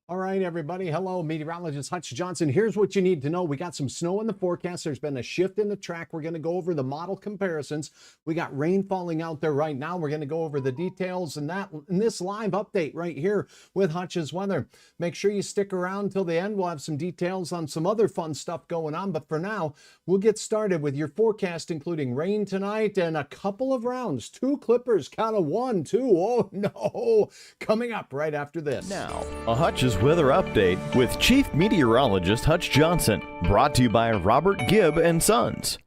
All right, everybody. Hello, meteorologist Hutch Johnson. Here's what you need to know. We got some snow in the forecast. There's been a shift in the track. We're going to go over the model comparisons. We got rain falling out there right now. We're going to go over the details and that in this live update right here with Hutch's weather. Make sure you stick around till the end. We'll have some details on some other fun stuff going on. But for now, we'll get started with your forecast, including rain tonight and a couple of rounds. 2 clippers, count of 1, 2. Oh, no. Coming up right after this. Now, a Hutch's weather update with Chief Meteorologist Hutch Johnson, brought to you by Robert Gibb and Sons.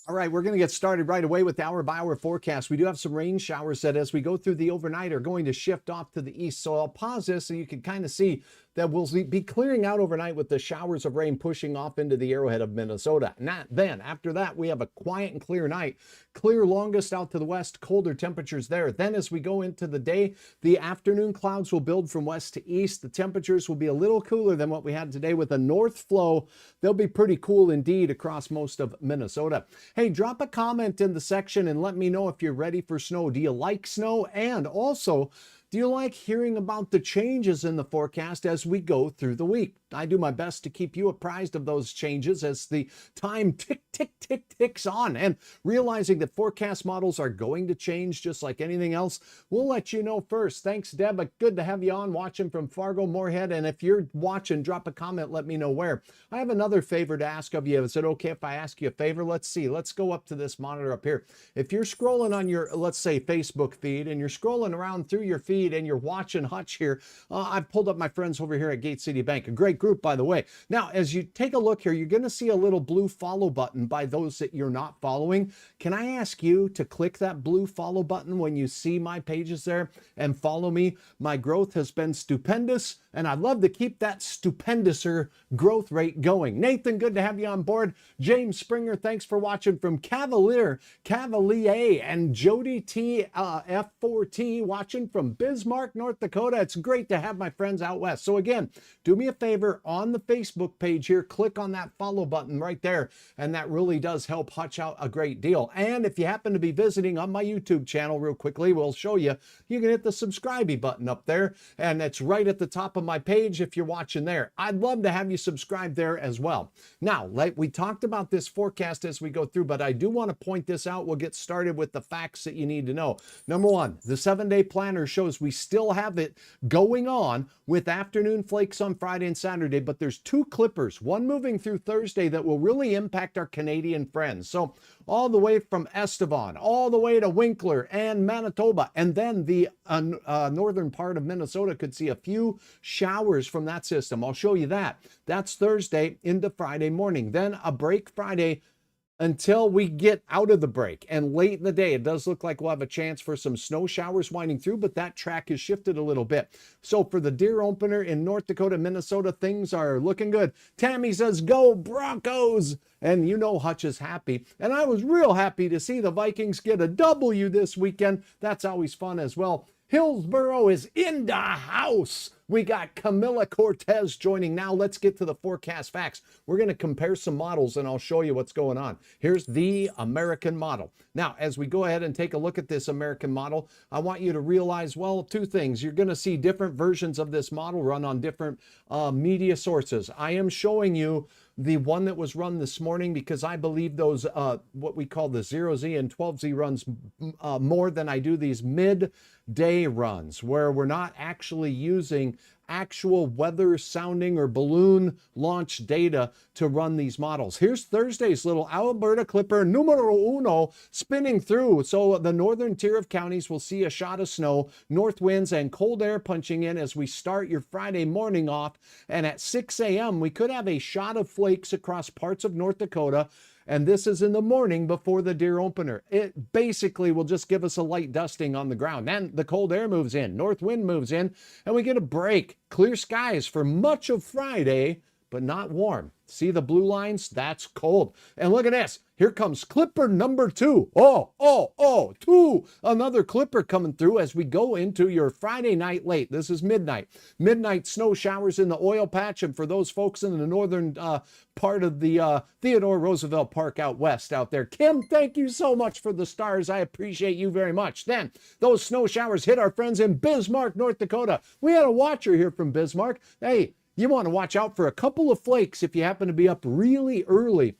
All right, we're going to get started right away with the hour-by-hour forecast. We do have some rain showers that as we go through the overnight are going to shift off to the east. So I'll pause this so you can kind of see that we'll be clearing out overnight with the showers of rain pushing off into the arrowhead of Minnesota. Then, after that, we have a quiet and clear night. Clear longest out to the west, colder temperatures there. Then as we go into the day, the afternoon clouds will build from west to east. The temperatures will be a little cooler than what we had today with a north flow. They'll be pretty cool indeed across most of Minnesota. Hey, drop a comment in the section and let me know if you're ready for snow. Do you like snow? And also, do you like hearing about the changes in the forecast as we go through the week? I do my best to keep you apprised of those changes as the time ticks on, and realizing that forecast models are going to change just like anything else. We'll let you know first. Thanks, Deb. Good to have you on watching from Fargo, Moorhead. And if you're watching, drop a comment. Let me know where. I have another favor to ask of you. Is it okay if I ask you a favor? Let's see. Let's go up to this monitor up here. If you're scrolling on your, let's say, Facebook feed, and you're scrolling around through your feed and you're watching Hutch here, I've pulled up my friends over here at Gate City Bank, a great group, by the way. Now, as you take a look here, you're going to see a little blue follow button by those that you're not following. Can I ask you to click that blue follow button when you see my pages there and follow me? My growth has been stupendous, and I'd love to keep that stupenduser growth rate going. Nathan, good to have you on board. James Springer, thanks for watching from Cavalier, and Jody T, F4T, watching from Bismarck, North Dakota. It's great to have my friends out west. So again, do me a favor on the Facebook page here, click on that follow button right there, and that really does help Hutch out a great deal. And if you happen to be visiting on my YouTube channel real quickly, we'll show you. You can hit the subscribe button up there, and it's right at the top of my page if you're watching there. I'd love to have you subscribe there as well. Now, like we talked about this forecast as we go through, but I do want to point this out. We'll get started with the facts that you need to know. Number one, the 7-day planner shows we still have it going on with afternoon flakes on Friday and Saturday, but there's 2 clippers, one moving through Thursday that will really impact our Canadian friends. So all the way from Estevan, all the way to Winkler and Manitoba, and then the northern part of Minnesota could see a few showers from that system. I'll show you that. That's Thursday into Friday morning. Then a break Friday until we get out of the break. And late in the day, it does look like we'll have a chance for some snow showers winding through, but that track has shifted a little bit. So for the deer opener in North Dakota, Minnesota, things are looking good. Tammy says, go Broncos! And you know Hutch is happy. And I was real happy to see the Vikings get a W this weekend. That's always fun as well. Hillsboro is in the house. We got Camilla Cortez joining now. Let's get to the forecast facts. We're going to compare some models and I'll show you what's going on. Here's the American model. Now, as we go ahead and take a look at this American model, I want you to realize, well, 2 things. You're going to see different versions of this model run on different media sources. I am showing you the one that was run this morning because I believe those, what we call the 0Z and 12Z runs more than I do these midday runs where we're not actually using actual weather sounding or balloon launch data to run these models. Here's Thursday's little Alberta Clipper numero uno spinning through. So the northern tier of counties will see a shot of snow, north winds and cold air punching in as we start your Friday morning off. And at 6 a.m. we could have a shot of flakes across parts of North Dakota. And this is in the morning before the deer opener. It basically will just give us a light dusting on the ground. Then the cold air moves in, north wind moves in, and we get a break. Clear skies for much of Friday, but not warm. See the blue lines? That's cold. And look at this. Here comes clipper number 2. Oh, 2. Another clipper coming through as we go into your Friday night late. This is midnight. Midnight snow showers in the oil patch. And for those folks in the northern part of the Theodore Roosevelt Park out west out there, Kim, thank you so much for the stars. I appreciate you very much. Then those snow showers hit our friends in Bismarck, North Dakota. We had a watcher here from Bismarck. Hey, you want to watch out for a couple of flakes if you happen to be up really early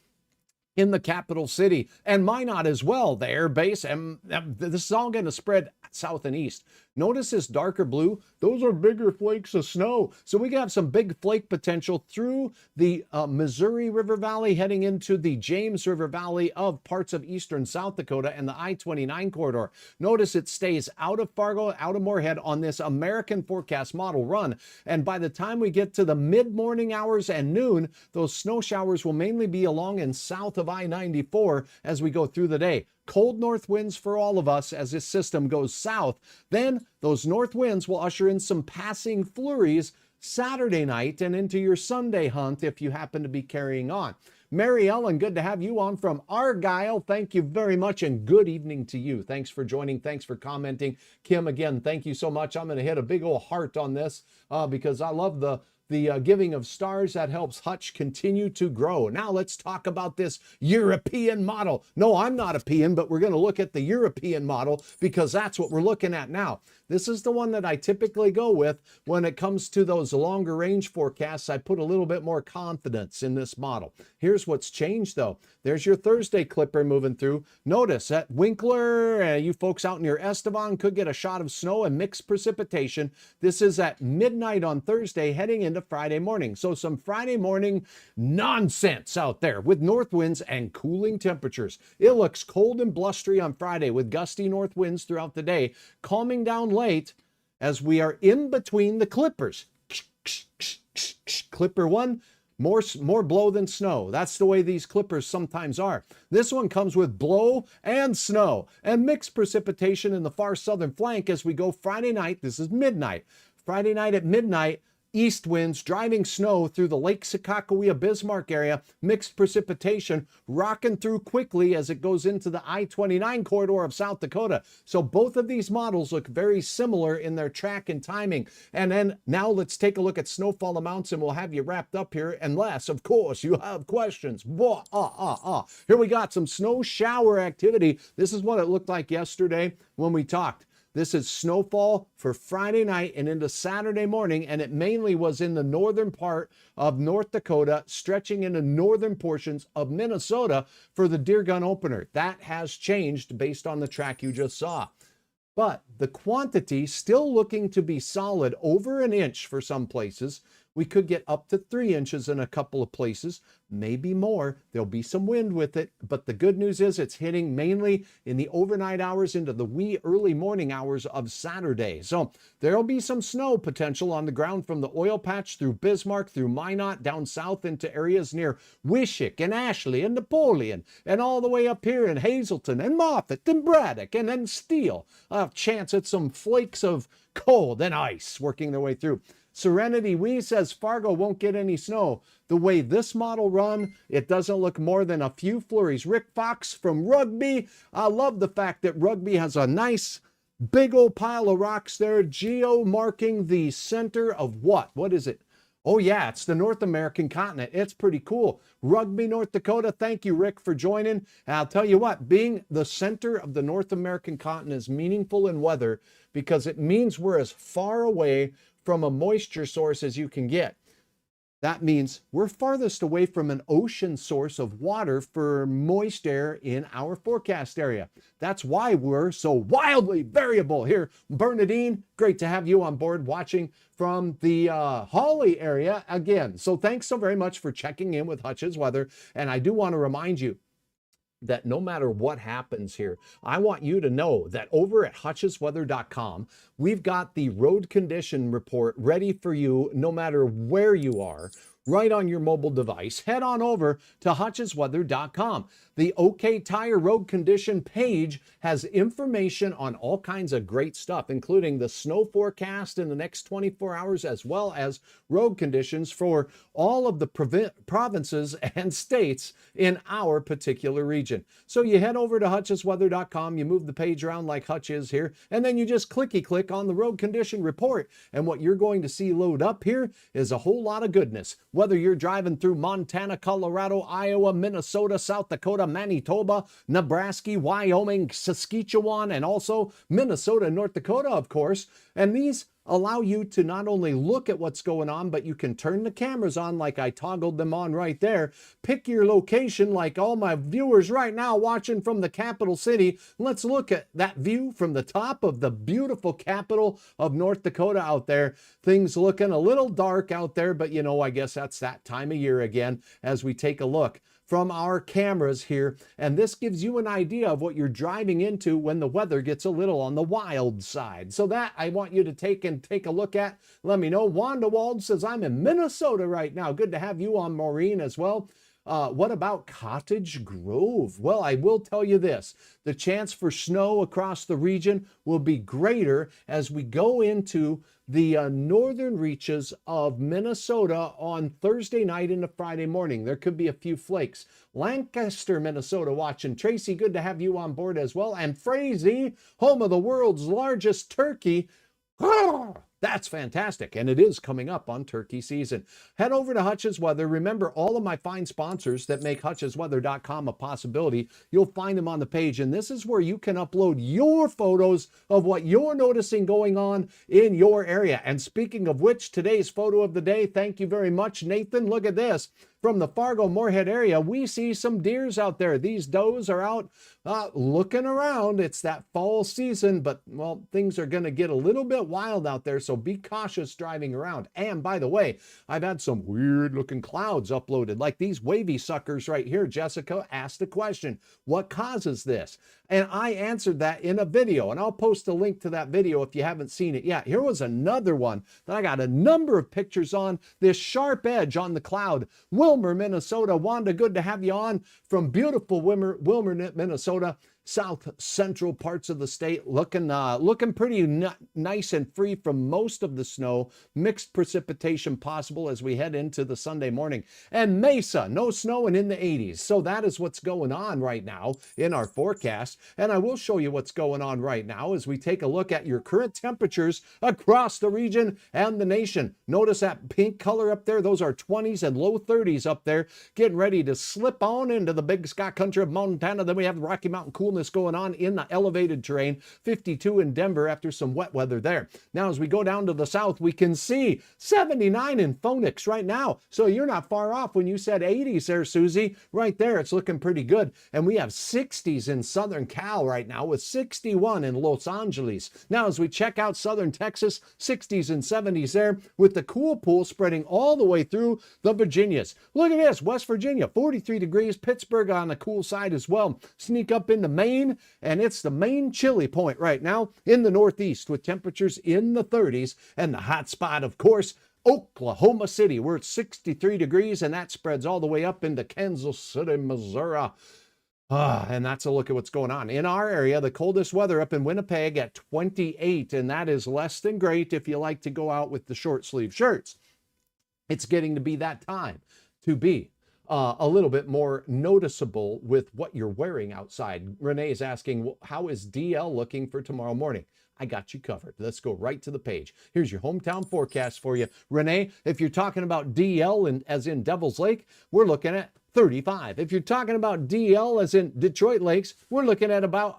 in the capital city, and Minot as well, the air base, and this is all going to spread south and east. Notice this darker blue? Those are bigger flakes of snow. So we can have some big flake potential through the Missouri River Valley, heading into the James River Valley of parts of eastern South Dakota and the I-29 corridor. Notice it stays out of Fargo, out of Moorhead on this American forecast model run. And by the time we get to the mid-morning hours and noon, those snow showers will mainly be along and south of I-94 as we go through the day. Cold north winds for all of us as this system goes south. Then those north winds will usher in some passing flurries Saturday night and into your Sunday hunt if you happen to be carrying on. Mary Ellen, good to have you on from Argyle. Thank you very much and good evening to you. Thanks for joining. Thanks for commenting. Kim, again, thank you so much. I'm going to hit a big old heart on this because I love the giving of stars. That helps Hutch continue to grow. Now let's talk about this European model. No, I'm not a peon, but we're going to look at the European model because that's what we're looking at now. This is the one that I typically go with when it comes to those longer range forecasts. I put a little bit more confidence in this model. Here's what's changed though. There's your Thursday clipper moving through. Notice that Winkler, you folks out near Estevan could get a shot of snow and mixed precipitation. This is at midnight on Thursday heading into Friday morning. So some Friday morning nonsense out there with north winds and cooling temperatures. It looks cold and blustery on Friday with gusty north winds throughout the day, calming down late as we are in between the clippers. Clipper 1, more blow than snow. That's the way these clippers sometimes are. This one comes with blow and snow and mixed precipitation in the far southern flank as we go Friday night. This is midnight. Friday night at midnight, east winds driving snow through the Lake Sakakawea Bismarck area, mixed precipitation rocking through quickly as it goes into the I-29 corridor of South Dakota. So both of these models look very similar in their track and timing. And then now let's take a look at snowfall amounts and we'll have you wrapped up here unless, of course, you have questions. Here we got some snow shower activity. This is what it looked like yesterday when we talked. This is snowfall for Friday night and into Saturday morning, and it mainly was in the northern part of North Dakota, stretching into northern portions of Minnesota for the deer gun opener. That has changed based on the track you just saw. But the quantity still looking to be solid, over an inch for some places. We could get up to 3 inches in a couple of places, maybe more. There'll be some wind with it, but the good news is it's hitting mainly in the overnight hours into the wee early morning hours of Saturday. So there'll be some snow potential on the ground from the oil patch through Bismarck, through Minot, down south into areas near Wishick and Ashley and Napoleon, and all the way up here in Hazleton and Moffett and Braddock and then Steele. A chance at some flakes of cold and ice working their way through. Serenity Wee says Fargo won't get any snow. The way this model run, it doesn't look more than a few flurries. Rick Fox from Rugby. I love the fact that Rugby has a nice big old pile of rocks there, geo marking the center of what? What is it? Oh yeah, it's the North American continent. It's pretty cool. Rugby, North Dakota. Thank you, Rick, for joining. And I'll tell you what, being the center of the North American continent is meaningful in weather because it means we're as far away from a moisture source as you can get. That means we're farthest away from an ocean source of water for moist air in our forecast area. That's why we're so wildly variable here. Bernadine, great to have you on board watching from the Hawley area again. So thanks so very much for checking in with Hutch's Weather. And I do want to remind you that no matter what happens here, I want you to know that over at hutchesweather.com, we've got the road condition report ready for you no matter where you are. right on your mobile device, head on over to hutchesweather.com. The OK Tire road condition page has information on all kinds of great stuff, including the snow forecast in the next 24 hours, as well as road conditions for all of the provinces and states in our particular region. So you head over to hutchesweather.com, you move the page around like Hutch is here, and then you just click on the road condition report. And what you're going to see load up here is a whole lot of goodness. Whether you're driving through Montana, Colorado, Iowa, Minnesota, South Dakota, Manitoba, Nebraska, Wyoming, Saskatchewan, and also Minnesota and North Dakota, of course. And these allow you to not only look at what's going on, but you can turn the cameras on like I toggled them on right there. Pick your location like all my viewers right now watching from the capital city. Let's look at that view from the top of the beautiful capital of North Dakota out there. Things looking a little dark out there, but you know, I guess that's that time of year again as we take a look from our cameras here. And this gives you an idea of what you're driving into when the weather gets a little on the wild side. So that I want you to take a look at. Let me know. Wanda Wald says, I'm in Minnesota right now. Good to have you on, Maureen, as well. What about Cottage Grove? Well, I will tell you this. The chance for snow across the region will be greater as we go into the northern reaches of Minnesota on Thursday night into Friday morning. There could be a few flakes. Lancaster, Minnesota watching. Tracy, good to have you on board as well. And Frazee, home of the world's largest turkey. That's fantastic, and it is coming up on turkey season. Head over to Hutch's Weather. Remember, all of my fine sponsors that make hutchesweather.com a possibility, you'll find them on the page, and this is where you can upload your photos of what you're noticing going on in your area. And speaking of which, today's photo of the day, thank you very much, Nathan. Look at this. From the Fargo-Moorhead area, we see some deers out there. These does are out looking around. It's that fall season, but, well, things are going to get a little bit wild out there, so be cautious driving around. And, by the way, I've had some weird-looking clouds uploaded, like these wavy suckers right here. Jessica asked the question, what causes this? And I answered that in a video, and I'll post a link to that video if you haven't seen it yet. Here was another one that I got a number of pictures on, this sharp edge on the cloud. Wilmer, Minnesota. Wanda, good to have you on from beautiful Wilmer, Minnesota. South central parts of the state looking pretty nice and free from most of the snow. Mixed precipitation possible as we head into the Sunday morning. And Mesa, no snow and in the 80s. So that is what's going on right now in our forecast. And I will show you what's going on right now as we take a look at your current temperatures across the region and the nation. Notice that pink color up there. Those are 20s and low 30s up there. Getting ready to slip on into the big sky country of Montana. Then we have the Rocky Mountain coolness going on in the elevated terrain. 52 in Denver after some wet weather there. Now, as we go down to the south, we can see 79 in Phoenix right now. So you're not far off when you said 80s there, Susie. Right there, it's looking pretty good. And we have 60s in Southern Cal right now with 61 in Los Angeles. Now, as we check out Southern Texas, 60s and 70s there with the cool pool spreading all the way through the Virginias. Look at this, West Virginia, 43 degrees. Pittsburgh on the cool side as well. Sneak up into Maine, and it's the main chilly point right now in the Northeast with temperatures in the 30s. And the hot spot, of course, Oklahoma City. We're at 63 degrees, and that spreads all the way up into Kansas City, Missouri. And that's a look at what's going on. In our area, the coldest weather up in Winnipeg at 28, and that is less than great if you like to go out with the short sleeve shirts. It's getting to be that time to be a little bit more noticeable with what you're wearing outside. Renee is asking, well, how is DL looking for tomorrow morning? I got you covered. Let's go right to the page. Here's your hometown forecast for you. Renee, if you're talking about DL and as in Devil's Lake, we're looking at 35. If you're talking about DL as in Detroit Lakes, we're looking at about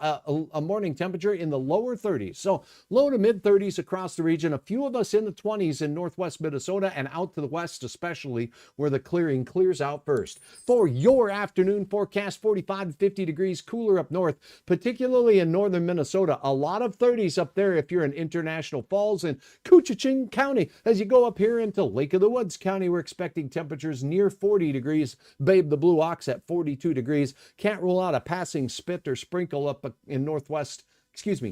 a morning temperature in the lower 30s. So low to mid 30s across the region. A few of us in the 20s in northwest Minnesota and out to the west, especially where the clearing clears out first. For your afternoon forecast, 45 to 50 degrees cooler up north, particularly in northern Minnesota. A lot of 30s up there if you're in International Falls and Koochiching County. As you go up here into Lake of the Woods County, we're expecting temperatures near 40 degrees. Babe the Blue Ox at 42 degrees. Can't rule out a passing spit or sprinkle up in northwest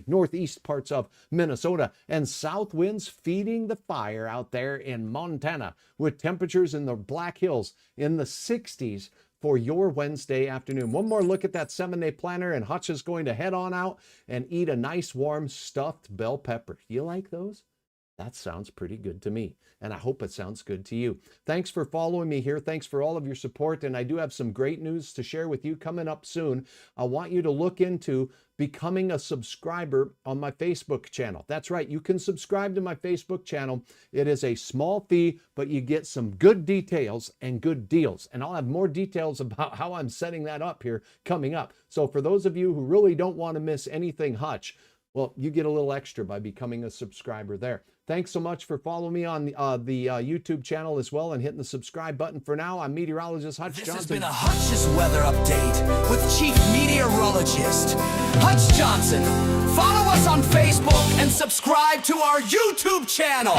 northeast parts of Minnesota, and south winds feeding the fire out there in Montana, with temperatures in the Black Hills in the 60s for your Wednesday afternoon. One more look at that 7-day planner, and Hutch is going to head on out and eat a nice warm stuffed bell pepper. You like those? That sounds pretty good to me, and I hope it sounds good to you. Thanks for following me here. Thanks for all of your support, and I do have some great news to share with you coming up soon. I want you to look into becoming a subscriber on my Facebook channel. That's right, you can subscribe to my Facebook channel. It is a small fee, but you get some good details and good deals, and I'll have more details about how I'm setting that up here coming up. So for those of you who really don't want to miss anything Hutch, well, you get a little extra by becoming a subscriber there. Thanks so much for following me on the YouTube channel as well and hitting the subscribe button. For now, I'm meteorologist Hutch Johnson. This has been a Hutch's weather update with Chief Meteorologist Hutch Johnson. Follow us on Facebook and subscribe to our YouTube channel.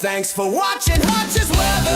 Thanks for watching Hutch's weather.